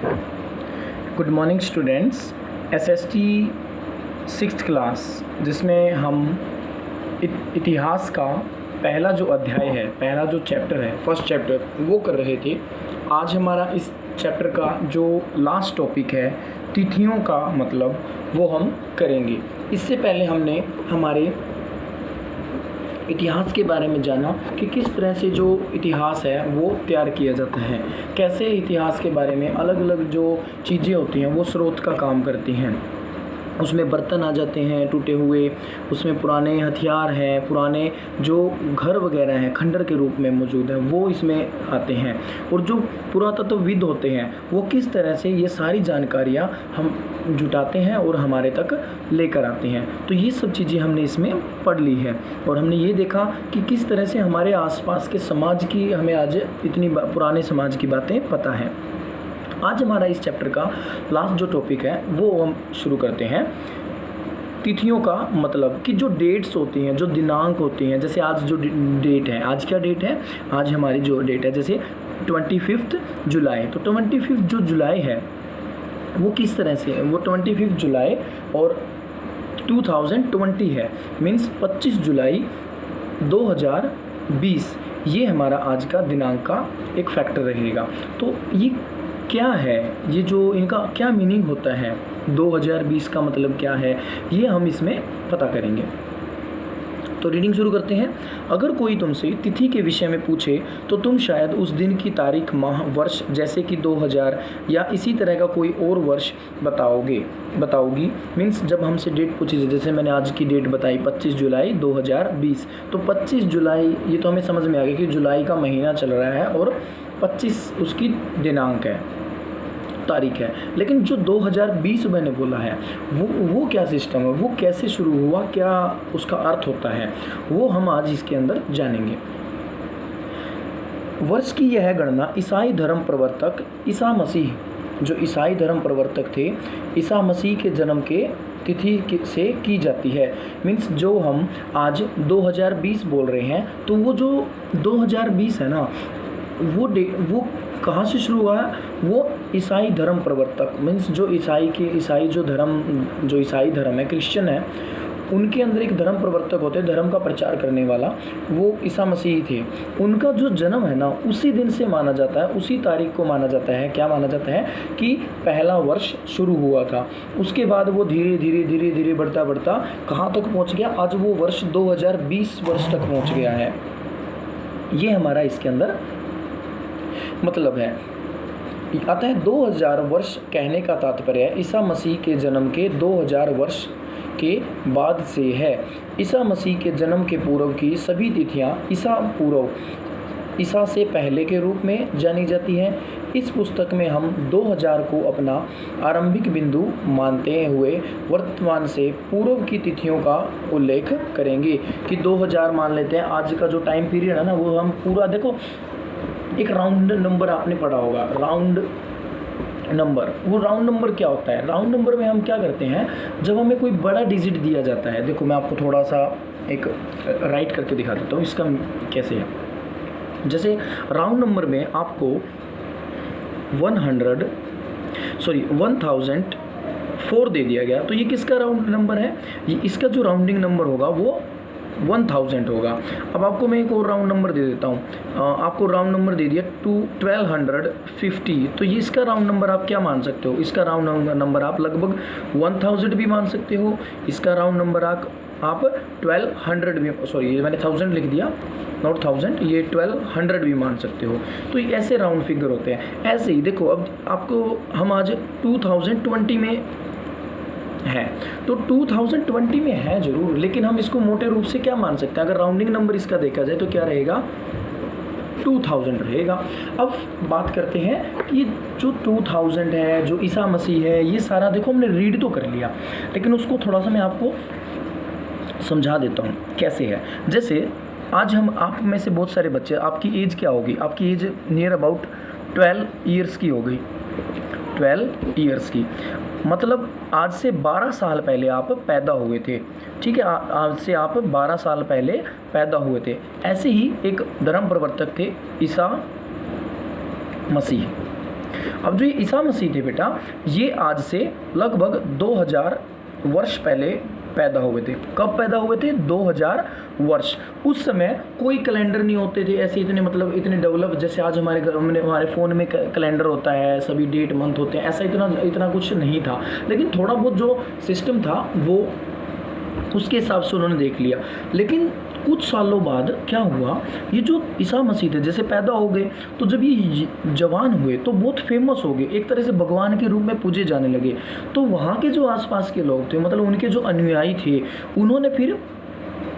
Good morning students. SST 6th class जिसमें हम इतिहास का पहला जो अध्याय है, पहला जो चैप्टर है, फर्स्ट चैप्टर वो कर रहे थे। आज हमारा इस चैप्टर का जो लास्ट टॉपिक है तिथियों का मतलब, वो हम करेंगे। इससे पहले हमने हमारे इतिहास के बारे में जाना कि किस तरह से जो इतिहास है वो तैयार किया जाता है, कैसे इतिहास के बारे में अलग अलग जो चीज़ें होती हैं वो स्रोत का काम करती हैं। उसमें बर्तन आ जाते हैं टूटे हुए, उसमें पुराने हथियार हैं, पुराने जो घर वगैरह हैं खंडर के रूप में मौजूद हैं वो इसमें आते हैं। और जो पुरातत्वविद होते हैं वो किस तरह से ये सारी जानकारियाँ हम जुटाते हैं और हमारे तक लेकर आते हैं। तो ये सब चीज़ें हमने इसमें पढ़ ली है और हमने ये देखा कि किस तरह से हमारे आसपास के समाज की हमें आज इतनी पुराने समाज की बातें पता हैं। आज हमारा इस चैप्टर का लास्ट जो टॉपिक है वो हम शुरू करते हैं। तिथियों का मतलब कि जो डेट्स होती हैं, जो दिनांक होती हैं, जैसे आज जो डेट है, आज क्या डेट है, आज हमारी जो डेट है जैसे 25 जुलाई। तो 25 जो जुलाई है वो किस तरह से है, वो 25 जुलाई और 2020 है, मीन्स 25 जुलाई 2020 ये हमारा आज का दिनांक का एक फैक्टर रहेगा। तो ये क्या है, ये जो इनका क्या मीनिंग होता है, 2020 का मतलब क्या है, ये हम इसमें पता करेंगे। तो रीडिंग शुरू करते हैं। अगर कोई तुमसे तिथि के विषय में पूछे तो तुम शायद उस दिन की तारीख, माह, वर्ष जैसे कि 2000 या इसी तरह का कोई और वर्ष बताओगी। मीन्स जब हमसे डेट पूछी, जैसे मैंने आज की डेट बताई 25 जुलाई 2020, तो 25 जुलाई ये तो हमें समझ में आ गया कि जुलाई का महीना चल रहा है और 25 उसकी दिनांक है, तारीख है। लेकिन जो 2020 मैंने बोला है वो क्या सिस्टम है, वो कैसे शुरू हुआ, क्या उसका अर्थ होता है, वो हम आज इसके अंदर जानेंगे। वर्ष की यह गणना ईसाई धर्म प्रवर्तक ईसा मसीह, जो ईसाई धर्म प्रवर्तक थे, ईसा मसीह के जन्म के तिथि से की जाती है। मीन्स जो हम आज 2020 बोल रहे हैं तो वो जो 2020 है ना, वो कहाँ से शुरू हुआ है, वो ईसाई धर्म प्रवर्तक, मीन्स जो ईसाई धर्म है, क्रिश्चियन है, उनके अंदर एक धर्म प्रवर्तक होते हैं, धर्म का प्रचार करने वाला, वो ईसा मसीह थे। उनका जो जन्म है ना उसी दिन से माना जाता है, उसी तारीख को माना जाता है। क्या माना जाता है कि पहला वर्ष शुरू हुआ था। उसके बाद वो धीरे धीरे बढ़ता कहाँ तक पहुँच गया, आज वो वर्ष 2020 वर्ष तक पहुँच गया है। ये हमारा इसके अंदर मतलब है। अतः 2000 वर्ष कहने का तात्पर्य ईसा मसीह के जन्म के 2000 वर्ष के बाद से है। ईसा मसीह के जन्म के पूर्व की सभी तिथियां ईसा से पहले के रूप में जानी जाती हैं। इस पुस्तक में हम 2000 को अपना आरंभिक बिंदु मानते हुए वर्तमान से पूर्व की तिथियों का उल्लेख करेंगे कि 2000 मान लेते हैं। आज का जो टाइम पीरियड है ना वो हम पूरा, देखो एक राउंड नंबर आपने पढ़ा होगा, राउंड नंबर। वो राउंड नंबर क्या होता है, राउंड नंबर में हम क्या करते हैं, जब हमें कोई बड़ा डिजिट दिया जाता है, देखो मैं आपको थोड़ा सा एक राइट करके दिखा देता हूँ इसका कैसे है। जैसे राउंड नंबर में आपको 1004 दे दिया गया, तो ये किसका राउंड नंबर है, ये इसका जो राउंडिंग नंबर होगा वो 1000 होगा। अब आपको मैं एक और राउंड नंबर दे देता हूँ, आपको राउंड नंबर दे दिया 1250, तो ये इसका राउंड नंबर आप क्या मान सकते हो, इसका राउंड नंबर आप लगभग 1000 भी मान सकते हो, इसका राउंड नंबर आप 1200 भी, सॉरी ये मैंने 1000 लिख दिया, नॉट 1000, ये 1200 भी मान सकते हो। तो ये ऐसे राउंड फिगर होते हैं। ऐसे ही देखो, अब आपको हम आज 2020 में है, तो 2020 में है ज़रूर, लेकिन हम इसको मोटे रूप से क्या मान सकते हैं, अगर राउंडिंग नंबर इसका देखा जाए तो क्या रहेगा, 2000 रहेगा। अब बात करते हैं कि जो 2000 है, जो ईसा मसीह है, ये सारा देखो हमने रीड तो कर लिया, लेकिन उसको थोड़ा सा मैं आपको समझा देता हूँ कैसे है। जैसे आज आप में से बहुत सारे बच्चे, आपकी एज क्या होगी, आपकी एज नियर अबाउट 12 ईयर्स की हो गई, 12 ईयर्स की, मतलब आज से 12 साल पहले आप पैदा हुए थे। ठीक है, आज से आप 12 साल पहले पैदा हुए थे। ऐसे ही एक धर्म प्रवर्तक थे ईसा मसीह। अब जो ये ईसा मसीह थे बेटा, ये आज से लगभग 2000 वर्ष पहले पैदा हुए थे। कब पैदा हुए थे? 2000 वर्ष। उस समय कोई कैलेंडर नहीं होते थे ऐसे इतने, मतलब इतने डेवलप जैसे आज हमारे घर में हमारे फ़ोन में कैलेंडर होता है, सभी डेट मंथ होते हैं, ऐसा इतना कुछ नहीं था। लेकिन थोड़ा बहुत जो सिस्टम था वो उसके हिसाब से उन्होंने देख लिया। लेकिन कुछ सालों बाद क्या हुआ, ये जो ईसा मसीह थे जैसे पैदा हो गए, तो जब ये जवान हुए तो बहुत फेमस हो गए, एक तरह से भगवान के रूप में पूजे जाने लगे। तो वहाँ के जो आसपास के लोग थे, मतलब उनके जो अनुयायी थे, उन्होंने फिर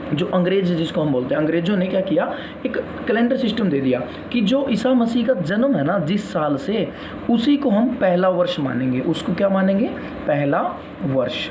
जो अंग्रेज जिसको हम बोलते हैं, अंग्रेजों ने क्या किया, एक कैलेंडर सिस्टम दे दिया कि जो ईसा मसीह का जन्म है ना जिस साल से, उसी को हम पहला वर्ष मानेंगे। उसको क्या मानेंगे? पहला वर्ष।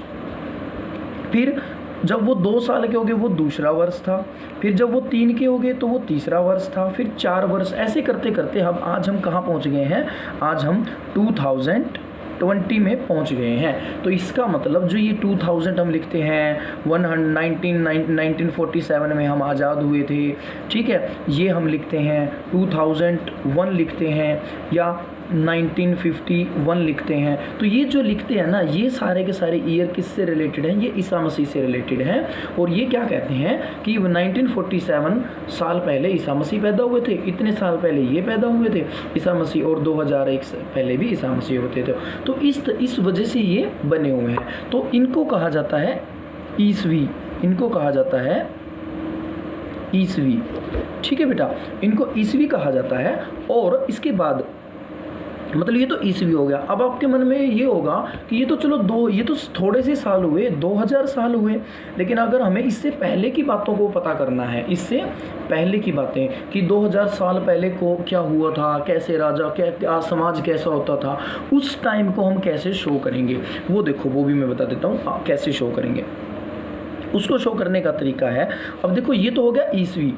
फिर जब वो 2 साल के हो गए वो दूसरा वर्ष था, फिर जब वो 3 के हो गए तो वो तीसरा वर्ष था, फिर 4 वर्ष, ऐसे करते करते आज हम कहाँ पहुँच गए हैं? आज हम 2020 में पहुँच गए हैं। तो इसका मतलब जो ये 2000 हम लिखते हैं, 1947 में हम आज़ाद हुए थे, ठीक है, ये हम लिखते हैं, 2001 लिखते हैं या 1951 लिखते हैं। तो ये जो लिखते हैं ना, ये सारे के सारे ईयर किससे रिलेटेड हैं? ये ईसा मसीह से रिलेटेड हैं। और ये क्या कहते हैं कि 1947 साल पहले ईसा मसीह पैदा हुए थे, इतने साल पहले ये पैदा हुए थे ईसा मसीह, और 2001 से पहले भी ईसा मसीह होते थे। तो इस वजह से ये बने हुए हैं। तो इनको कहा जाता है ईसवी, इनको कहा जाता है ईसवी, ठीक है बेटा, इनको ईसवी कहा जाता है। और इसके बाद मतलब ये तो ईसवी हो गया। अब आपके मन में ये होगा कि ये तो चलो ये तो थोड़े से साल हुए, 2000 साल हुए, लेकिन अगर हमें इससे पहले की बातों को पता करना है, इससे पहले की बातें कि 2000 साल पहले को क्या हुआ था, कैसे राजा, क्या समाज कैसा होता था, उस टाइम को हम कैसे शो करेंगे, वो देखो, वो भी मैं बता देता हूँ कैसे शो करेंगे। उसको शो करने का तरीका है, अब देखो ये तो हो गया ईसवी,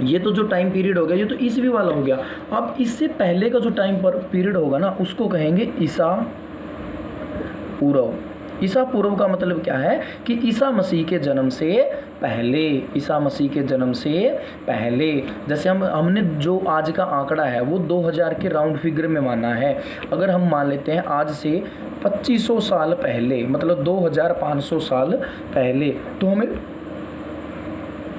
ये तो जो टाइम पीरियड हो गया ये तो ईसवी वाला हो गया। अब इससे पहले का जो टाइम पीरियड होगा ना, उसको कहेंगे ईसा पूर्व। ईसा पूर्व का मतलब क्या है कि ईसा मसीह के जन्म से पहले, ईसा मसीह के जन्म से पहले। जैसे हमने जो आज का आंकड़ा है वो 2000 के राउंड फिगर में माना है। अगर हम मान लेते हैं आज से 2500 साल पहले, मतलब 2500 साल पहले, तो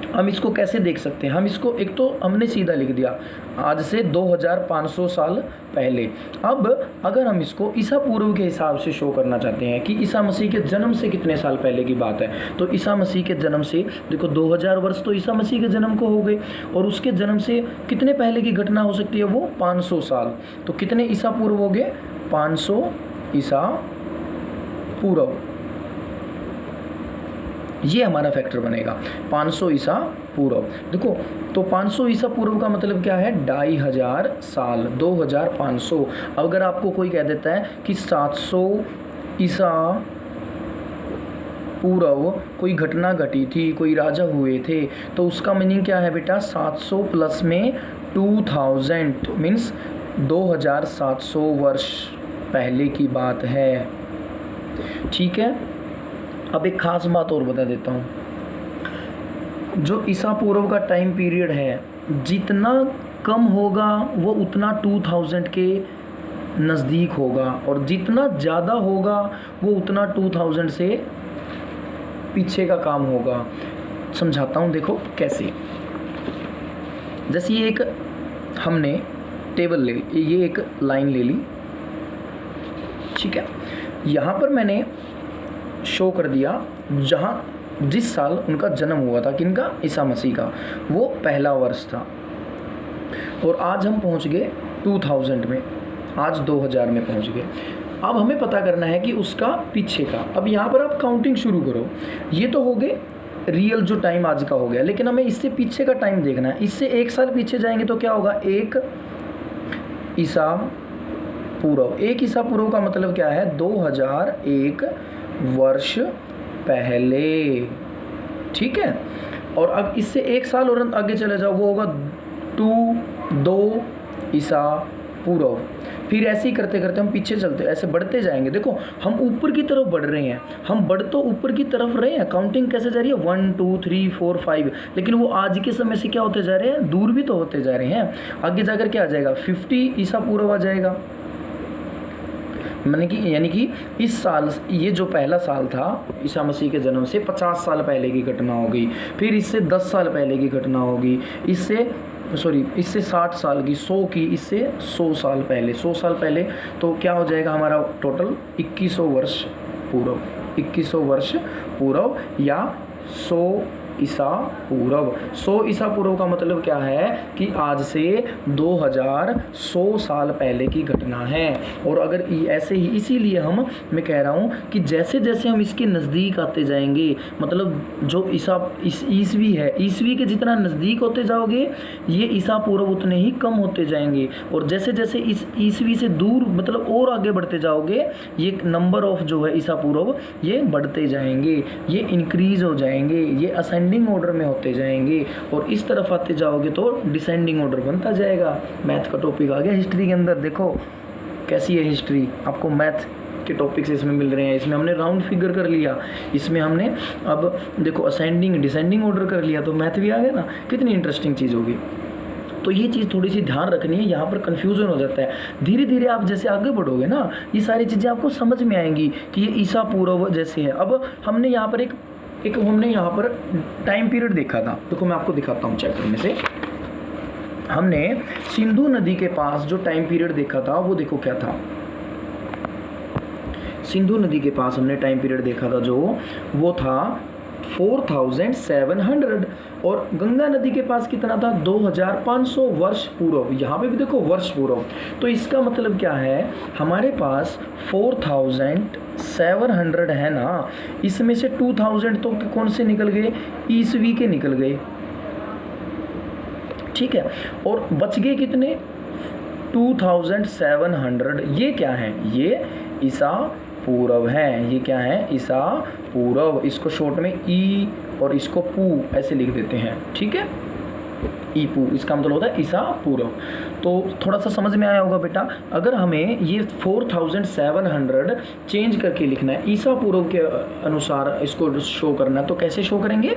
हम इसको कैसे देख सकते हैं? हम इसको, एक तो हमने सीधा लिख दिया आज से 2500 साल पहले। अब अगर हम इसको ईसा पूर्व के हिसाब से शो करना चाहते हैं कि ईसा मसीह के जन्म से कितने साल पहले की बात है, तो ईसा मसीह के जन्म से देखो 2000 वर्ष तो ईसा मसीह के जन्म को हो गए, और उसके जन्म से कितने पहले की घटना हो सकती है? वो 500 साल। तो कितने ईसा पूर्व हो गए? 500 ईसा पूर्व। ये हमारा फैक्टर बनेगा 500 ईसा पूर्व। देखो, तो 500 ईसा पूर्व का मतलब क्या है? 2500 साल, 2500। अगर आपको कोई कह देता है कि 700 ईसा पूर्व कोई घटना घटी थी, कोई राजा हुए थे, तो उसका मीनिंग क्या है बेटा? 700 प्लस में 2000 मीन्स 2700 वर्ष पहले की बात है, ठीक है। अब एक ख़ास बात और बता देता हूँ, जो ईसा पूर्व का टाइम पीरियड है, जितना कम होगा वो उतना 2000 के नज़दीक होगा, और जितना ज़्यादा होगा वो उतना 2000 से पीछे का काम होगा। समझाता हूँ, देखो कैसे। जैसे ये एक हमने टेबल ले ली, ये एक लाइन ले ली, ठीक है। यहाँ पर मैंने शो कर दिया जिस साल उनका जन्म हुआ था, किनका? ईसा मसीह का, वो पहला वर्ष था। और आज हम पहुंच गए 2000 में, आज 2000 में पहुंच गए। अब हमें पता करना है कि उसका पीछे का। अब यहाँ पर आप काउंटिंग शुरू करो। ये तो हो गए रियल जो टाइम आज का हो गया, लेकिन हमें इससे पीछे का टाइम देखना है। इससे 1 साल पीछे जाएंगे तो क्या होगा? 1 ईसा पूर्व। 1 ईसा पूर्व का मतलब क्या है? 2001 वर्ष पहले, ठीक है। और अब इससे 1 साल और आगे चले जाओ, वो होगा 2 ईसा पूर्व। फिर ऐसे ही करते करते हम पीछे चलते, ऐसे बढ़ते जाएंगे। देखो, हम ऊपर की तरफ बढ़ रहे हैं, हम बढ़ तो ऊपर की तरफ रहे हैं। काउंटिंग कैसे जा रही है? 1 2 3 4 5, लेकिन वो आज के समय से क्या होते जा रहे हैं? दूर भी तो होते जा रहे हैं। आगे जाकर क्या आ जाएगा? 50 ईसा पूर्व आ जाएगा, यानी कि इस साल, ये जो पहला साल था ईसा मसीह के जन्म से 50 साल पहले की घटना होगी, फिर इससे 10 साल पहले की घटना होगी, इससे 60 साल की, 100 की, इससे 100 साल पहले, 100 साल पहले, तो क्या हो जाएगा हमारा टोटल 2100 वर्ष पूर्व, 2100 वर्ष पूर्व या 100 ईसा पूर्व। 100 ईसा पूर्व का मतलब क्या है कि आज से 2100 साल पहले की घटना है। और अगर ऐसे ही, इसीलिए मैं कह रहा हूँ कि जैसे जैसे हम इसके नज़दीक आते जाएंगे, मतलब जो ईसवी है, ईसवी के जितना नज़दीक होते जाओगे ये ईसा पूर्व उतने ही कम होते जाएंगे। और जैसे जैसे इस ईसवी से दूर मतलब और आगे बढ़ते जाओगे, ये नंबर ऑफ जो है ईसा पूर्व ये बढ़ते जाएंगे, ये इंक्रीज हो जाएंगे, ये असेंडिंग ऑर्डर में होते जाएंगे। और इस तरफ आते जाओगे तो डिसेंडिंग ऑर्डर बनता जाएगा। मैथ का टॉपिक आ गया हिस्ट्री के अंदर। देखो कैसी है हिस्ट्री, आपको मैथ के टॉपिक्स इसमें मिल रहे हैं। इसमें हमने राउंड फिगर कर लिया, इसमें हमने अब देखो असेंडिंग डिसेंडिंग ऑर्डर कर लिया, तो मैथ भी आ गया ना। कितनी इंटरेस्टिंग चीज़ होगी। तो ये चीज़ थोड़ी सी ध्यान रखनी है, यहाँ पर कन्फ्यूज़न हो जाता है। धीरे धीरे आप जैसे आगे बढ़ोगे ना, ये सारी चीज़ें आपको समझ में आएंगी कि ये ईसा पूर्व जैसे है। अब हमने यहाँ पर हमने यहाँ पर टाइम पीरियड देखा था। देखो मैं आपको दिखाता हूँ चैप्टर में से। हमने सिंधु नदी के पास जो टाइम पीरियड देखा था वो देखो क्या था। सिंधु नदी के पास हमने टाइम पीरियड देखा था जो वो था 4700। और गंगा नदी के पास कितना था 2500 वर्ष पूर्व। यहाँ पे भी देखो वर्ष पूर्व। तो इसका मतलब क्या है, हमारे पास 4700 है ना, इसमें से 2000 तो कौन से निकल गए, ईसवी के निकल गए, ठीक है। और बच गए कितने 2700। ये क्या है, ये ईसा पूर्व है। ये क्या है, ईसा पूर्व। इसको शॉर्ट में ई और इसको पू ऐसे लिख देते हैं, ठीक है, ई पू, इसका मतलब होता है ईसा पूर्व। तो थोड़ा सा समझ में आया होगा बेटा। अगर हमें ये 4700 चेंज करके लिखना है, ईसा पूर्व के अनुसार इसको शो करना है, तो कैसे शो करेंगे,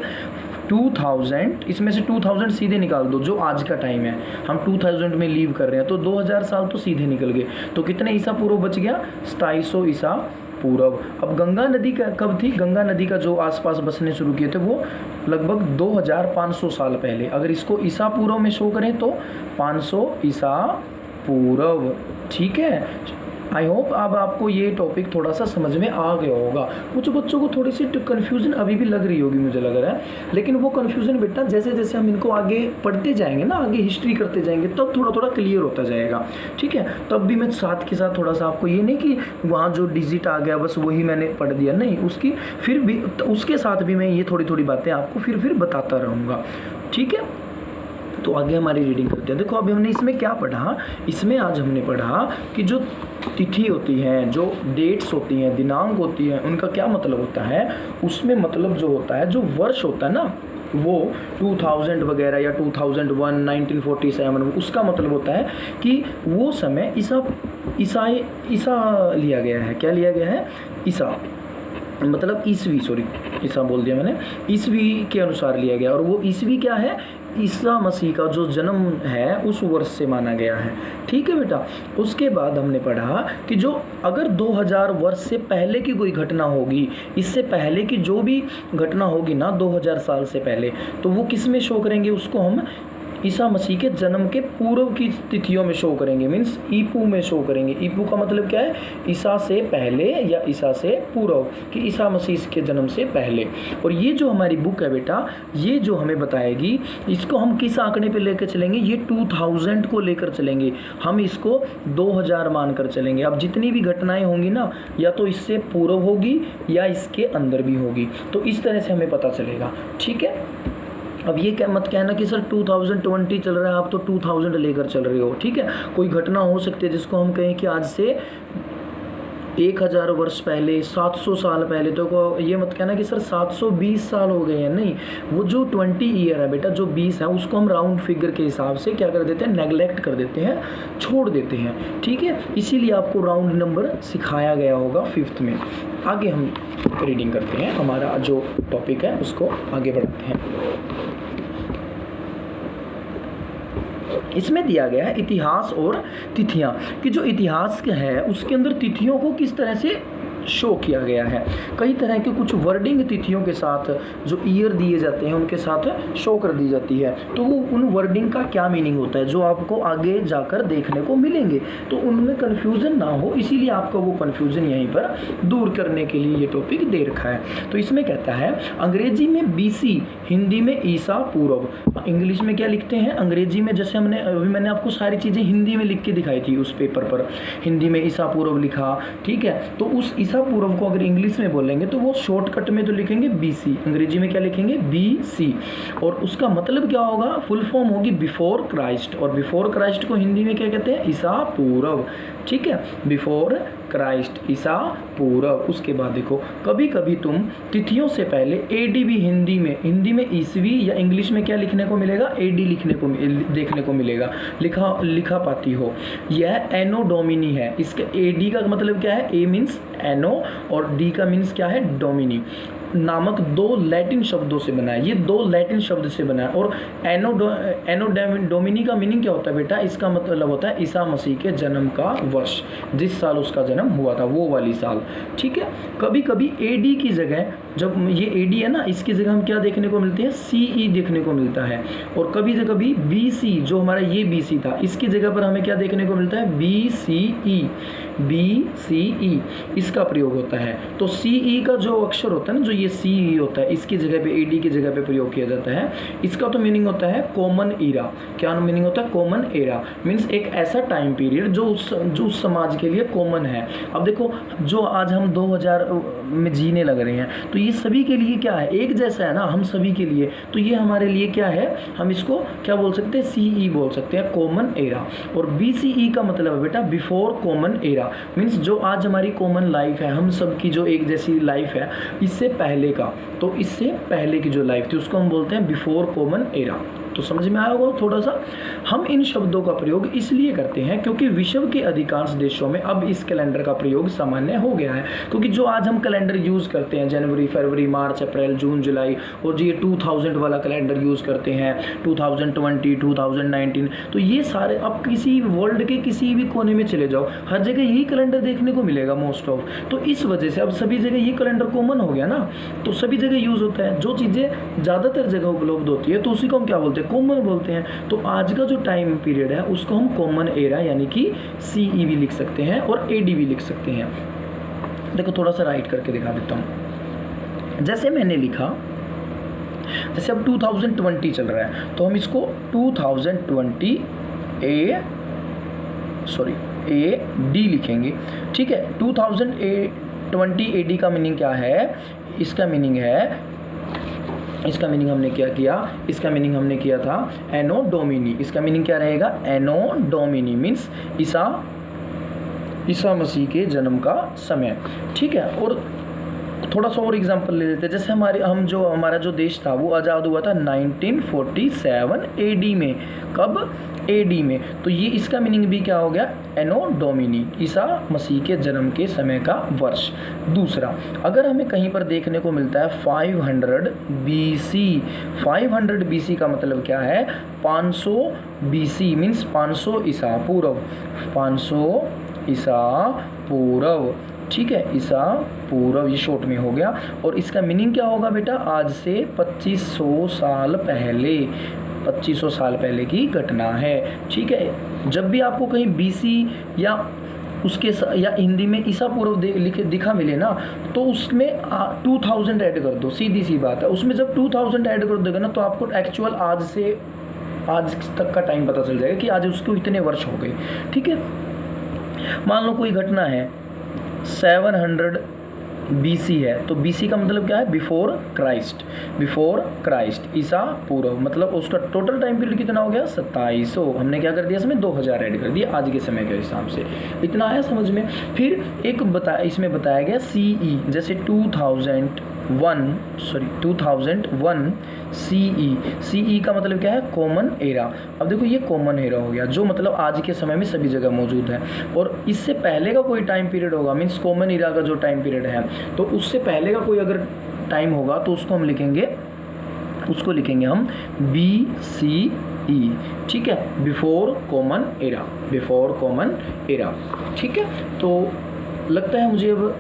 2000, इसमें से 2000 सीधे निकाल दो, जो आज का टाइम है, हम 2000 में लीव कर रहे हैं, तो 2000 साल तो सीधे निकल गए। तो कितने ईसा पूर्व बच गया, 2700 ईसा पूर्व। अब गंगा नदी का कब थी, गंगा नदी का जो आसपास बसने शुरू किए थे वो लगभग 2500 साल पहले। अगर इसको ईसा पूर्व में शो करें तो 500 ईसा पूर्व, ठीक है। आई होप अब आपको ये टॉपिक थोड़ा सा समझ में आ गया होगा। कुछ बच्चों को थोड़ी सी कन्फ्यूज़न अभी भी लग रही होगी, मुझे लग रहा है, लेकिन वो कन्फ्यूज़न बेटा जैसे जैसे हम इनको आगे पढ़ते जाएंगे ना, आगे हिस्ट्री करते जाएंगे, तब थोड़ा थोड़ा क्लियर होता जाएगा, ठीक है। तब भी मैं साथ के साथ थोड़ा सा आपको, ये नहीं कि वहाँ जो डिजिट आ गया बस वही मैंने पढ़ दिया, नहीं, उसकी फिर भी उसके साथ भी मैं ये थोड़ी थोड़ी बातें आपको फिर बताता रहूँगा, ठीक है। तो आगे हमारी रीडिंग करते हैं। देखो अभी हमने इसमें क्या पढ़ा, इसमें आज हमने पढ़ा कि जो तिथि होती हैं, जो डेट्स होती हैं, दिनांक होती हैं, उनका क्या मतलब होता है। उसमें मतलब जो होता है, जो वर्ष होता है ना, वो 2000 वगैरह या 2001, 1947, उसका मतलब होता है कि वो समय ईसा लिया गया है। क्या लिया गया है, ईसा मतलब ईसवी, सॉरी ईसा बोल दिया मैंने, ईसवी के अनुसार लिया गया। और वो ईसवी क्या है, ईसा मसीह का जो जन्म है उस वर्ष से माना गया है, ठीक है बेटा। उसके बाद हमने पढ़ा कि जो अगर 2000 वर्ष से पहले की कोई घटना होगी, इससे पहले की जो भी घटना होगी ना 2000 साल से पहले, तो वो किस में शो करेंगे, उसको हम ईसा मसीह के जन्म के पूर्व की तिथियों में शो करेंगे, मीन्स ईपू में शो करेंगे। ईपू का मतलब क्या है, ईसा से पहले या ईसा से पूर्व, कि ईसा मसीह के जन्म से पहले। और ये जो हमारी बुक है बेटा, ये जो हमें बताएगी, इसको हम किस आंकड़े पे लेकर चलेंगे, ये 2000 को लेकर चलेंगे, हम इसको 2000 मानकर चलेंगे। अब जितनी भी घटनाएं होंगी ना, या तो इससे पूर्व होगी या इसके अंदर भी होगी, तो इस तरह से हमें पता चलेगा, ठीक है। अब ये क्या मत कहना कि सर 2020 चल रहा है, आप तो 2000 लेकर चल रहे हो, ठीक है। कोई घटना हो सकती है जिसको हम कहें कि आज से 1000 वर्ष पहले, 700 साल पहले, तो ये मत कहना कि सर 720 साल हो गए हैं, नहीं। वो जो 20 ईयर है बेटा, जो 20 है, उसको हम राउंड फिगर के हिसाब से क्या कर देते हैं, नेगलेक्ट कर देते हैं, छोड़ देते हैं, ठीक है। इसीलिए आपको राउंड नंबर सिखाया गया होगा 5th में। आगे हम रीडिंग करते हैं, हमारा जो टॉपिक है उसको आगे बढ़ाते हैं। इसमें दिया गया है इतिहास और तिथियां कि जो इतिहास है उसके अंदर तिथियों को किस तरह से शो किया गया है। कई तरह के कुछ वर्डिंग तिथियों के साथ जो ईयर दिए जाते हैं उनके साथ शो कर दी जाती है, तो वो उन वर्डिंग का क्या मीनिंग होता है जो आपको आगे जाकर देखने को मिलेंगे, तो उनमें कन्फ्यूज़न ना हो, इसीलिए आपका वो कन्फ्यूज़न यहीं पर दूर करने के लिए ये टॉपिक दे रखा है। तो इसमें कहता है अंग्रेजी में BC, हिंदी में ईसा पूर्व। इंग्लिश में क्या लिखते हैं, अंग्रेजी में जैसे मैंने आपको सारी चीज़ें हिंदी में लिख के दिखाई थी उस पेपर पर, हिंदी में ईसा पूर्व लिखा, ठीक है। तो उस ईसा पूर्व को अगर इंग्लिश में बोलेंगे तो वो शॉर्टकट में तो लिखेंगे BC, अंग्रेजी में क्या लिखेंगे BC, और उसका मतलब क्या होगा, फुल फॉर्म होगी बिफोर क्राइस्ट, और बिफोर क्राइस्ट को हिंदी में क्या कहते हैं, ईसा पूर्व, ठीक है, बिफोर क्राइस्ट, ईसा पूर्व। उसके बाद देखो कभी कभी तुम तिथियों से पहले AD भी हिंदी में ईसवी या इंग्लिश में क्या लिखने को मिलेगा, AD देखने को मिलेगा, लिखा पाती हो। यह एनो डोमिनी है, इसके AD का मतलब क्या है, A मीन्स एनो और D का मीन्स क्या है, डोमिनी नामक दो लैटिन शब्दों से बना है, ये दो लैटिन शब्द से बना है। और एनो डोमिनी का मीनिंग क्या होता है बेटा, इसका मतलब होता है ईसा मसीह के जन्म का वर्ष, जिस साल उसका जन्म हुआ था वो वाली साल, ठीक है। कभी कभी AD की जगह, जब ये AD है ना, इसकी जगह हम क्या देखने को मिलती है, CE देखने को मिलता है। और कभी BC, जो हमारा ये BC था, इसकी जगह पर हमें क्या देखने को मिलता है, BCE, इसका प्रयोग होता है। तो CE का जो अक्षर होता है ना, जो ये CE होता है, इसकी जगह पे AD की जगह पे प्रयोग किया जाता है। इसका तो मीनिंग होता है कॉमन एरा। क्या मीनिंग होता है, कॉमन एरा मीन्स एक ऐसा टाइम पीरियड जो उस समाज के लिए कॉमन है। अब देखो जो आज हम 2000 में जीने लग रहे हैं, तो ये सभी के लिए क्या है, एक जैसा है ना, हम सभी के लिए, तो ये हमारे लिए क्या है, हम इसको क्या बोल सकते हैं, CE बोल सकते हैं, कॉमन एरा। और BCE का मतलब है बेटा बिफोर कॉमन एरा, मीन्स जो आज हमारी कॉमन लाइफ है, हम सब की जो एक जैसी लाइफ है, इससे पहले का, तो इससे पहले की जो लाइफ थी उसको हम बोलते हैं बिफोर कॉमन एरा। तो समझ में आया होगा थोड़ा सा। हम इन शब्दों का प्रयोग इसलिए करते हैं क्योंकि विश्व के अधिकांश देशों में अब इस कैलेंडर का प्रयोग सामान्य हो गया है। क्योंकि जो आज हम कैलेंडर यूज़ करते हैं, जनवरी, फरवरी, मार्च, अप्रैल, जून, जुलाई, और जो ये 2000 वाला कैलेंडर यूज़ करते हैं, 2020, 2019, तो ये सारे अब किसी वर्ल्ड के किसी भी कोने में चले जाओ, हर जगह यही कैलेंडर देखने को मिलेगा मोस्ट ऑफ। तो इस वजह से अब सभी जगह ये कैलेंडर कॉमन हो गया ना, तो सभी जगह यूज़ होता है। जो चीज़ें ज़्यादातर जगह उपलब्ध होती है तो उसी को हम क्या बोलते हैं, कॉमन बोलते हैं। तो आज का जो टाइम पीरियड है उसको हम कॉमन एरा यानी कि CE भी लिख सकते हैं और AD भी लिख सकते हैं। देखो थोड़ा सा राइट करके दिखा देता हूँ। जैसे मैंने लिखा, जैसे अब 2020 चल रहा है तो हम इसको 2020 AD लिखेंगे, ठीक है। 2020 AD का मीनिंग क्या है, इसका मीनिंग हमने क्या किया, इसका मीनिंग हमने किया था एनो डोमिनी। इसका मीनिंग क्या रहेगा, एनो डोमिनी मीन्स ईसा मसीह के जन्म का समय, ठीक है। और थोड़ा सा और एग्जांपल ले लेते हैं। जैसे हमारा जो देश था वो आज़ाद हुआ था 1947 AD में। कब, AD में। तो ये इसका मीनिंग भी क्या हो गया, एनो डोमिनी, ईसा मसीह के जन्म के समय का वर्ष। दूसरा, अगर हमें कहीं पर देखने को मिलता है 500 BC, 500 BC का मतलब क्या है, 500 BC मीन्स 500 ईसा पूर्व, 500 ईसा पूर्व, ठीक है, ईसा पूर्व, ये शॉर्ट में हो गया। और इसका मीनिंग क्या होगा बेटा, आज से 2500 साल पहले, 2500 साल पहले की घटना है, ठीक है। जब भी आपको कहीं BC या या हिंदी में ईसा पूर्व लिखे दिखा मिले ना, तो उसमें 2000 ऐड कर दो, सीधी सी बात है। उसमें जब 2000 ऐड कर दोगे ना तो आपको एक्चुअल आज तक का टाइम पता चल जाएगा कि आज उसको इतने वर्ष हो गए, ठीक है। मान लो कोई घटना है 700 BC है, तो BC का मतलब क्या है, बिफोर क्राइस्ट, ईसा पूर्व, मतलब उसका टोटल टाइम पीरियड कितना हो गया, 2700। हमने क्या कर दिया, इसमें 2000 ऐड कर दिया आज के समय के हिसाब से। इतना आया समझ में। फिर एक इसमें बताया गया CE, जैसे 2001 CE का मतलब क्या है, कॉमन एरा। अब देखो ये कॉमन एरा हो गया जो मतलब आज के समय में सभी जगह मौजूद है। और इससे पहले का कोई टाइम पीरियड होगा, मीन्स कॉमन एरा का जो टाइम पीरियड है, तो उससे पहले का कोई अगर टाइम होगा तो उसको लिखेंगे हम BC ई, ठीक है, before common era, before common era, ठीक है। तो लगता है मुझे अब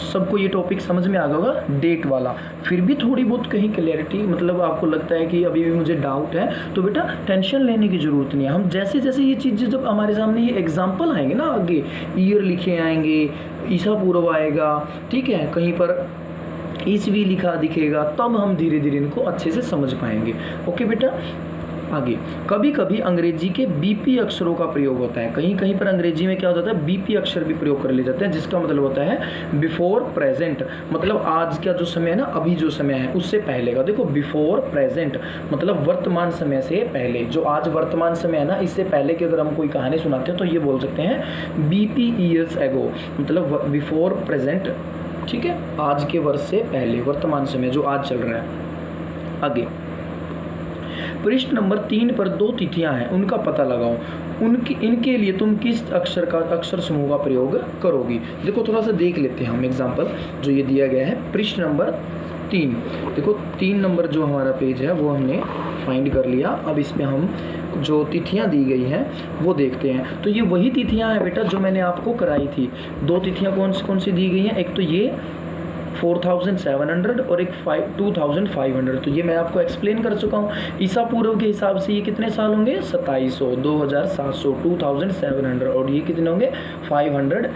सबको ये टॉपिक समझ में आ गया होगा डेट वाला। फिर भी थोड़ी बहुत कहीं क्लैरिटी, मतलब आपको लगता है कि अभी भी मुझे डाउट है, तो बेटा टेंशन लेने की ज़रूरत नहीं है। हम जैसे जैसे ये चीज़ें जब हमारे सामने ये एग्जाम्पल आएंगे ना, आगे ईयर लिखे आएंगे, ईसा पूर्व आएगा, ठीक है, कहीं पर ईसवी लिखा दिखेगा, तब हम धीरे धीरे इनको अच्छे से समझ पाएंगे। ओके बेटा, आगे कभी कभी अंग्रेजी के बीपी अक्षरों का प्रयोग होता है। कहीं कहीं पर अंग्रेजी में क्या हो जाता है, बीपी अक्षर भी प्रयोग कर लिए जाते हैं, जिसका मतलब होता है बिफोर प्रेजेंट, मतलब आज का जो समय है ना, अभी जो समय है उससे पहले का। देखो बिफोर प्रेजेंट मतलब वर्तमान समय से पहले, जो आज वर्तमान समय है ना, इससे पहले की अगर हम कोई कहानी सुनाते हैं तो ये बोल सकते हैं बीपी ईयर्स एगो, मतलब बिफोर प्रेजेंट, ठीक है, आज के वर्ष से पहले, वर्तमान समय जो आज चल रहा है। आगे पृष्ठ नंबर 3 पर 2 तिथियां हैं, उनका पता लगाओ। इनके लिए तुम किस अक्षर समूह का प्रयोग करोगी। देखो थोड़ा सा देख लेते हैं हम एग्जाम्पल जो ये दिया गया है। पृष्ठ नंबर 3, देखो 3 नंबर जो हमारा पेज है वो हमने फाइंड कर लिया। अब इसमें हम जो तिथियां दी गई हैं वो देखते हैं। तो ये वही तिथियां हैं बेटा जो मैंने आपको कराई थी। 2 तिथियां कौन सी दी गई हैं, एक तो ये 4700 और एक 2500। तो ये मैं आपको एक्सप्लेन कर चुका हूँ। ईसा पूर्व के हिसाब से ये कितने साल होंगे, 2700, 2700, 2700, और ये कितने होंगे 500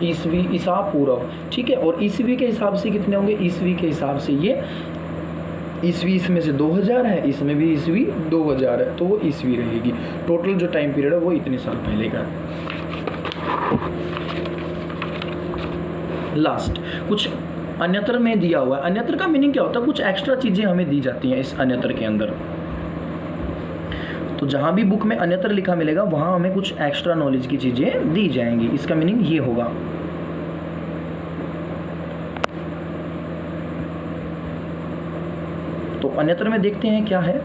ईसवी, ईसा पूर्व, ठीक है। और ईसवी के हिसाब से कितने होंगे, ईसवी के हिसाब से ये ईसवी, इसमें से 2000 है, इसमें भी ईसवी 2000 है, तो वो ईसवी रहेगी। टोटल जो टाइम पीरियड है वो इतने साल पहले का। लास्ट कुछ अन्यत्र में दिया हुआ है। अन्यत्र का मीनिंग क्या होता है, कुछ एक्स्ट्रा चीजें हमें दी जाती हैं इस अन्यत्र के अंदर। तो जहां भी बुक में अन्यत्र लिखा मिलेगा वहां हमें कुछ एक्स्ट्रा नॉलेज की चीजें दी जाएंगी। इसका मीनिंग ये होगा। तो अन्यत्र में देखते हैं क्या है।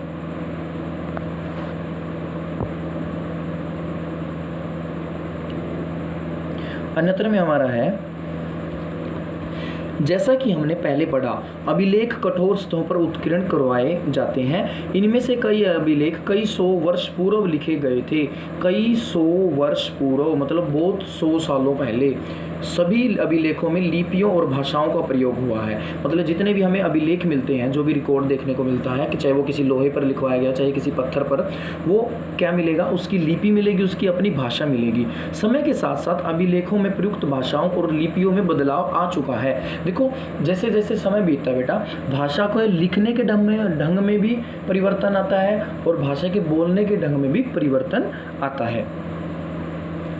अन्यत्र में हमारा है, जैसा कि हमने पहले पढ़ा, अभिलेख कठोर सतहों पर उत्कीर्ण करवाए जाते हैं। इनमें से कई अभिलेख कई 100 वर्ष पूर्व लिखे गए थे। कई 100 वर्ष पूर्व मतलब बहुत 100 सालों पहले। सभी अभिलेखों में लिपियों और भाषाओं का प्रयोग हुआ है। मतलब जितने भी हमें अभिलेख मिलते हैं, जो भी रिकॉर्ड देखने को मिलता है, कि चाहे वो किसी लोहे पर लिखवाया गया, चाहे किसी पत्थर पर, वो क्या मिलेगा, उसकी लिपि मिलेगी, उसकी अपनी भाषा मिलेगी। समय के साथ साथ अभिलेखों में प्रयुक्त भाषाओं और लिपियों में बदलाव आ चुका है। देखो जैसे जैसे समय बीतता है बेटा, भाषा को लिखने के ढंग में भी परिवर्तन आता है और भाषा के बोलने के ढंग में भी परिवर्तन आता है।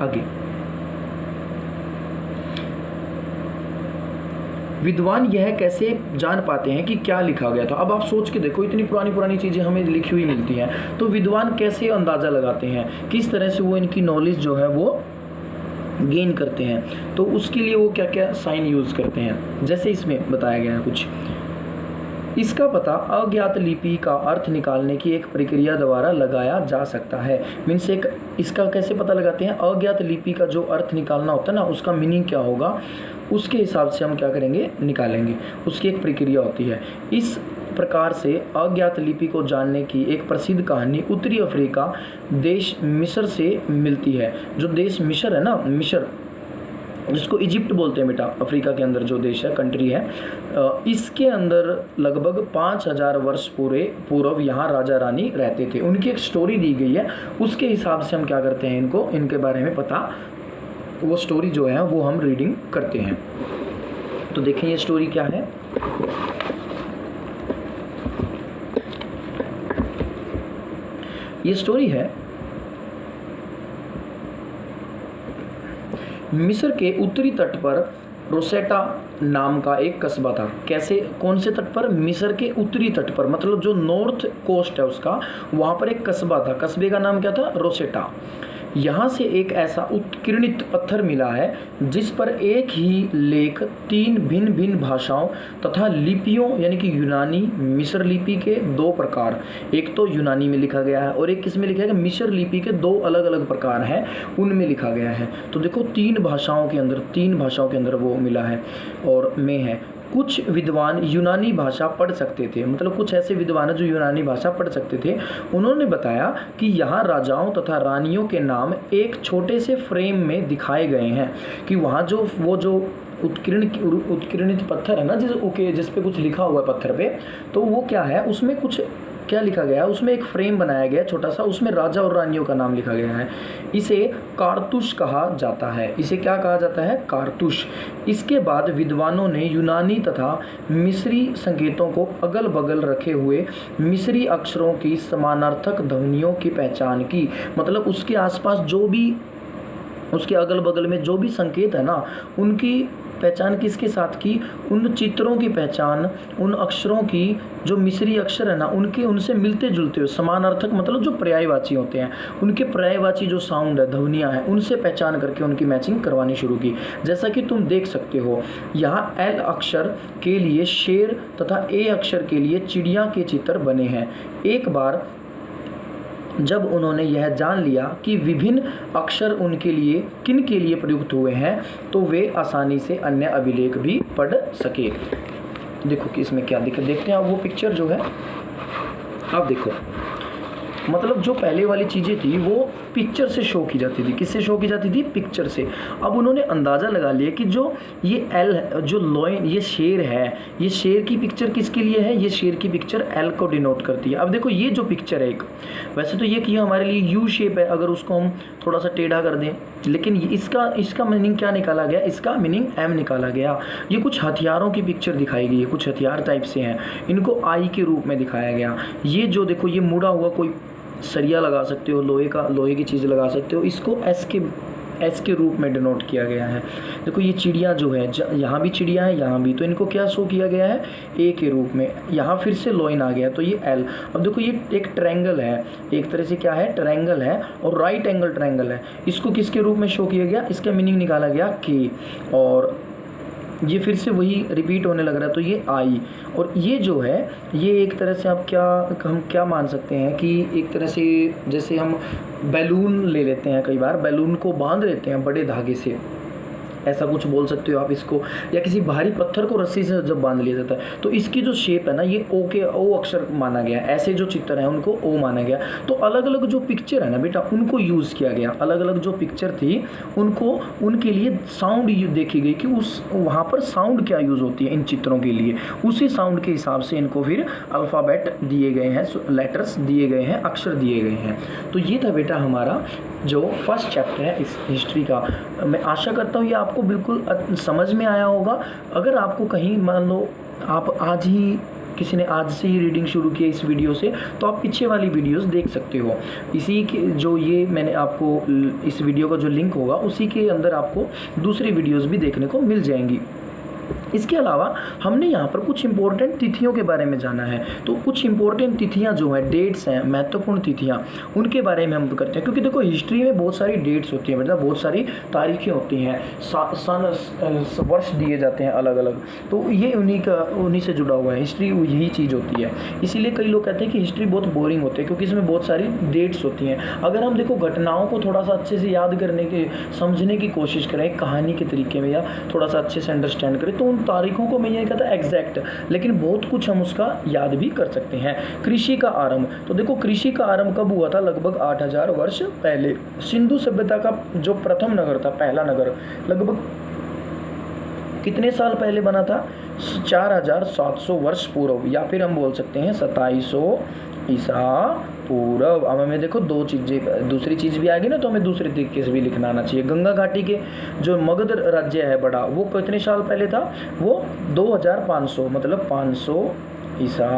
आगे विद्वान यह कैसे जान पाते हैं कि क्या लिखा गया था। अब आप सोच के देखो, इतनी पुरानी चीजें हमें लिखी हुई मिलती हैं, तो विद्वान कैसे अंदाजा लगाते हैं, किस तरह से वो इनकी नॉलेज जो है वो गेन करते हैं। तो उसके लिए वो क्या क्या साइन यूज करते हैं, जैसे इसमें बताया गया है कुछ। इसका पता अज्ञात लिपि का अर्थ निकालने की एक प्रक्रिया द्वारा लगाया जा सकता है। मीन्स एक इसका कैसे पता लगाते हैं, अज्ञात लिपि का जो अर्थ निकालना होता है ना, उसका मीनिंग क्या होगा, उसके हिसाब से हम क्या करेंगे, निकालेंगे। उसकी एक प्रक्रिया होती है। इस प्रकार से अज्ञात लिपि को जानने की एक प्रसिद्ध कहानी उत्तरी अफ्रीका देश मिस्र से मिलती है। जो देश मिस्र है ना, मिस्र जिसको इजिप्ट बोलते हैं बेटा, अफ्रीका के अंदर जो देश है, कंट्री है, इसके अंदर लगभग 5000 वर्ष पूर्व यहाँ राजा रानी रहते थे। उनकी एक स्टोरी दी गई है, उसके हिसाब से हम क्या करते हैं, इनके बारे में पता, वो स्टोरी जो है वो हम रीडिंग करते हैं। तो देखें ये स्टोरी क्या है। ये स्टोरी है, मिस्र के उत्तरी तट पर रोसेटा नाम का एक कस्बा था। कैसे, कौन से तट पर, मिस्र के उत्तरी तट पर, मतलब जो नॉर्थ कोस्ट है उसका, वहाँ पर एक कस्बा था। कस्बे का नाम क्या था, रोसेटा। यहाँ से एक ऐसा उत्कीर्णित पत्थर मिला है जिस पर एक ही लेख 3 भिन्न भिन्न भाषाओं तथा लिपियों, यानी कि यूनानी मिस्र लिपि के 2 प्रकार, एक तो यूनानी में लिखा गया है और एक किस में लिखा गया, मिस्र लिपि के 2 अलग अलग प्रकार हैं, उनमें लिखा गया है। तो देखो 3 भाषाओं के अंदर वो मिला है और में है। कुछ विद्वान यूनानी भाषा पढ़ सकते थे, मतलब कुछ ऐसे विद्वान जो यूनानी भाषा पढ़ सकते थे, उन्होंने बताया कि यहाँ राजाओं तथा रानियों के नाम एक छोटे से फ्रेम में दिखाए गए हैं, कि वहाँ जो वो जो उत्कीर्णित पत्थर है ना, जिस पे कुछ लिखा हुआ है पत्थर पे, तो वो क्या है, उसमें कुछ क्या लिखा गया है, उसमें एक फ्रेम बनाया गया छोटा सा, उसमें राजा और रानियों का नाम लिखा गया है। इसे कारतूस कहा जाता है। इसे क्या कहा जाता है? कारतूस। इसके बाद विद्वानों ने यूनानी तथा मिस्री संकेतों को अगल बगल रखे हुए मिस्री अक्षरों की समानार्थक ध्वनियों की पहचान की। मतलब उसके आसपास जो भी, उसके अगल बगल में जो भी संकेत है ना, उनकी पहचान किसके साथ की? उन चित्रों की पहचान, उन अक्षरों की जो मिस्री अक्षर है ना, उनके उनसे मिलते जुलते हुए, समानार्थक मतलब जो पर्यायवाची होते हैं, उनके पर्यायवाची जो साउंड है, ध्वनियाँ हैं, उनसे पहचान करके उनकी मैचिंग करवानी शुरू की। जैसा कि तुम देख सकते हो, यहाँ एल अक्षर के लिए शेर तथा ए अक्षर के लिए चिड़िया के चित्र बने हैं। एक बार जब उन्होंने यह जान लिया कि विभिन्न अक्षर उनके लिए किन के लिए प्रयुक्त हुए हैं, तो वे आसानी से अन्य अभिलेख भी पढ़ सके। देखो कि इसमें क्या दिक्कत, देखते हैं आप वो पिक्चर जो है, आप देखो, मतलब जो पहले वाली चीज़ें थी वो पिक्चर से शो की जाती थी। किससे शो की जाती थी? पिक्चर से। अब उन्होंने अंदाज़ा लगा लिया कि जो ये एल, जो लॉइन, ये शेर है, ये शेर की पिक्चर किसके लिए है? ये शेर की पिक्चर एल को डिनोट करती है। अब देखो ये जो पिक्चर है, एक वैसे तो ये कि हमारे लिए यू शेप है, अगर उसको हम थोड़ा सा टेढ़ा कर दें, लेकिन इसका मीनिंग क्या निकाला गया? इसका मीनिंग एम निकाला गया। ये कुछ हथियारों की पिक्चर दिखाई गई है, कुछ हथियार टाइप से हैं, इनको आई के रूप में दिखाया गया। ये जो देखो, ये मुड़ा हुआ कोई सरिया लगा सकते हो, लोहे की चीज़ लगा सकते हो, इसको एस के रूप में डिनोट किया गया है। देखो ये चिड़िया जो है, यहाँ भी चिड़िया है, यहाँ भी, तो इनको क्या शो किया गया है? ए के रूप में। यहाँ फिर से लोइन आ गया, तो ये एल। अब देखो ये एक ट्रायंगल है, एक तरह से क्या है? ट्रायंगल है, और राइट एंगल ट्रायंगल है। इसको किसके रूप में शो किया गया? इसका मीनिंग निकाला गया के, और ये फिर से वही रिपीट होने लग रहा है, तो ये आई। और ये जो है, ये एक तरह से हम क्या मान सकते हैं कि एक तरह से जैसे हम बैलून ले लेते हैं, कई बार बैलून को बांध लेते हैं बड़े धागे से, ऐसा कुछ बोल सकते हो आप इसको, या किसी भारी पत्थर को रस्सी से जब बांध लिया जाता है, तो इसकी जो शेप है ना, ये ओ अक्षर माना गया। ऐसे जो चित्र हैं उनको ओ माना गया। तो अलग अलग जो पिक्चर है ना बेटा, उनको यूज़ किया गया। अलग अलग जो पिक्चर थी उनको, उनके लिए साउंड देखी गई कि उस वहाँ पर साउंड क्या यूज़ होती है इन चित्रों के लिए। उसी साउंड के हिसाब से इनको फिर अल्फ़ाबेट दिए गए हैं, लेटर्स दिए गए हैं, अक्षर दिए गए हैं। तो ये था बेटा हमारा जो फर्स्ट चैप्टर है इस हिस्ट्री का। मैं आशा करता हूँ ये आपको बिल्कुल समझ में आया होगा। अगर आपको कहीं मान लो आप आज ही, किसी ने आज से ही रीडिंग शुरू किया इस वीडियो से, तो आप पीछे वाली वीडियोस देख सकते हो। इसी के जो ये मैंने आपको इस वीडियो का जो लिंक होगा, उसी के अंदर आपको दूसरी वीडियोस भी देखने को मिल जाएंगी। इसके अलावा हमने यहाँ पर कुछ इंपॉर्टेंट तिथियों के बारे में जाना है। तो कुछ इंपॉर्टेंट तिथियाँ जो हैं, डेट्स हैं, महत्वपूर्ण तिथियाँ, उनके बारे में हम करते हैं। क्योंकि देखो हिस्ट्री में बहुत सारी डेट्स होती हैं, मतलब बहुत सारी तारीखें होती हैं, वर्ष दिए जाते हैं अलग अलग, तो ये उन्हीं से जुड़ा हुआ है। हिस्ट्री यही चीज़ होती है। इसीलिए कई लोग कहते हैं कि हिस्ट्री बहुत बोरिंग होती है, क्योंकि इसमें बहुत सारी डेट्स होती हैं। अगर हम देखो घटनाओं को थोड़ा सा अच्छे से याद करने के, समझने की कोशिश करें कहानी के तरीके में, या थोड़ा सा अच्छे से अंडरस्टैंड करें, तो उन तारीखों को मैं ये कहता एग्जैक्ट, लेकिन बहुत कुछ हम उसका याद भी कर सकते हैं। कृषि का आरंभ, तो देखो कृषि का आरंभ कब हुआ था? लगभग 8000 वर्ष पहले। सिंधु सभ्यता का जो प्रथम नगर था, पहला नगर, लगभग कितने साल पहले बना था? 4700 वर्ष पूर्व, या फिर हम बोल सकते हैं 2700 ईसा पूर्व। अब हमें देखो दूसरी चीज़ भी आ गई ना, तो हमें दूसरे तरीके से भी लिखना आना चाहिए। गंगा घाटी के जो मगध राज्य है बड़ा, वो कितने साल पहले था? वो 2500, मतलब 500 ईसा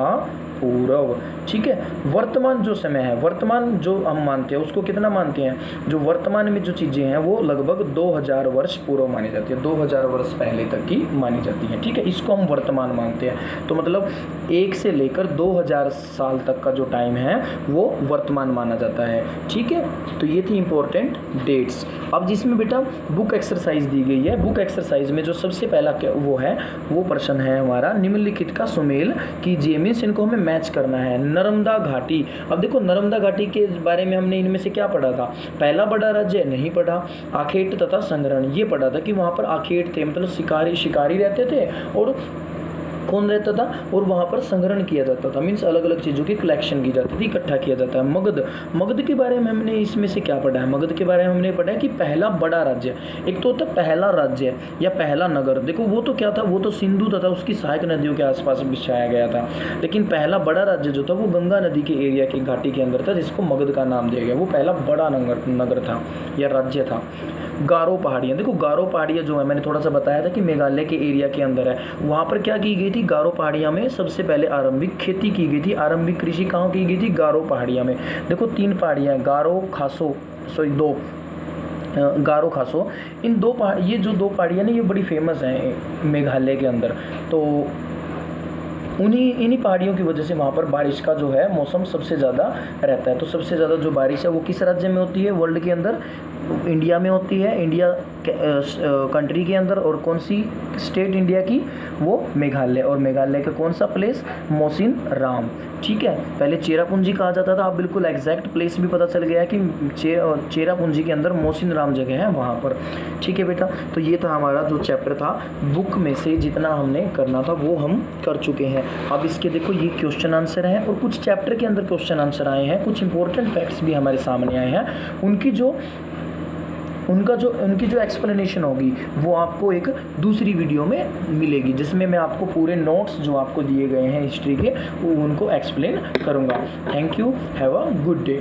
पूर्व। ठीक है। वर्तमान जो समय है, वर्तमान जो हम मानते हैं उसको कितना मानते हैं? जो वर्तमान में जो चीज़ें हैं वो लगभग 2000 वर्ष पूर्व मानी जाती है, 2000 वर्ष पहले तक की मानी जाती है। ठीक है, इसको हम वर्तमान मानते हैं। तो मतलब 1 से लेकर 2000 साल तक का जो टाइम है वो वर्तमान माना जाता है। ठीक है, तो ये थी इंपॉर्टेंट डेट्स। अब जिसमें बेटा बुक एक्सरसाइज दी गई है, बुक एक्सरसाइज में जो सबसे पहला वो प्रश्न है हमारा, निम्नलिखित का सुमेल कीजिए। मीन्स इनको हमें मैच करना है। नर्मदा घाटी, अब देखो नर्मदा घाटी के बारे में हमने इनमें से क्या पढ़ा था? पहला बड़ा राज्य नहीं पढ़ा। आखेट तथा संग्रहण ये पढ़ा था कि वहाँ पर आखेट थे, मतलब शिकारी रहते थे, और कौन रहता था और वहाँ पर संग्रहण किया जाता था, मीन्स अलग अलग चीज़ों की कलेक्शन की जाती थी, इकट्ठा किया जाता है। मगध, मगध के बारे में हमने इसमें से क्या पढ़ा है? मगध के बारे में हमने पढ़ा है कि पहला बड़ा राज्य, एक तो होता है पहला राज्य या पहला नगर। देखो वो तो क्या था, वो तो सिंधु तथा उसकी सहायक नदियों के आसपास बिछाया गया था, लेकिन पहला बड़ा राज्य जो था वो गंगा नदी के एरिया की घाटी के अंदर था, जिसको मगध का नाम दिया गया। वो पहला बड़ा नगर था या राज्य था। गारो पहाड़ियाँ, देखो गारो पहाड़ियाँ जो है, मैंने थोड़ा सा बताया था कि मेघालय के एरिया के अंदर है। वहाँ पर क्या की गई थी? गारो पहाड़ियाँ में सबसे पहले आरंभिक खेती की गई थी। आरंभिक कृषि कहाँ की गई थी? गारो पहाड़ियाँ में। देखो 3 पहाड़ियाँ हैं, गारो खासो, सॉरी 2 गारो खासो। इन 2 पहाड़, ये जो 2 पहाड़ियाँ ना, ये बड़ी फेमस हैं मेघालय के अंदर। तो इन्हीं पहाड़ियों की वजह से वहाँ पर बारिश का जो है मौसम सबसे ज़्यादा रहता है। तो सबसे ज़्यादा जो बारिश है वो किस राज्य में होती है वर्ल्ड के अंदर? इंडिया में होती है, इंडिया कंट्री के अंदर। और कौन सी स्टेट इंडिया की? वो मेघालय। और मेघालय का कौन सा प्लेस? मोसिन राम। ठीक है, पहले चेरापूंजी कहा जाता था, अब बिल्कुल एग्जैक्ट प्लेस भी पता चल गया है कि चेरापूंजी के अंदर मोसिन राम जगह है वहाँ पर। ठीक है बेटा, तो ये था हमारा जो चैप्टर था, बुक में से जितना हमने करना था वो हम कर चुके हैं। अब इसके देखो ये क्वेश्चन आंसर हैं और कुछ चैप्टर के अंदर क्वेश्चन आंसर आए हैं, कुछ इंपॉर्टेंट फैक्ट्स भी हमारे सामने आए हैं। उनकी जो एक्सप्लेनेशन होगी वो आपको एक दूसरी वीडियो में मिलेगी, जिसमें मैं आपको पूरे नोट्स जो आपको दिए गए हैं हिस्ट्री के वो उनको एक्सप्लेन करूँगा। Thank you, have a good day.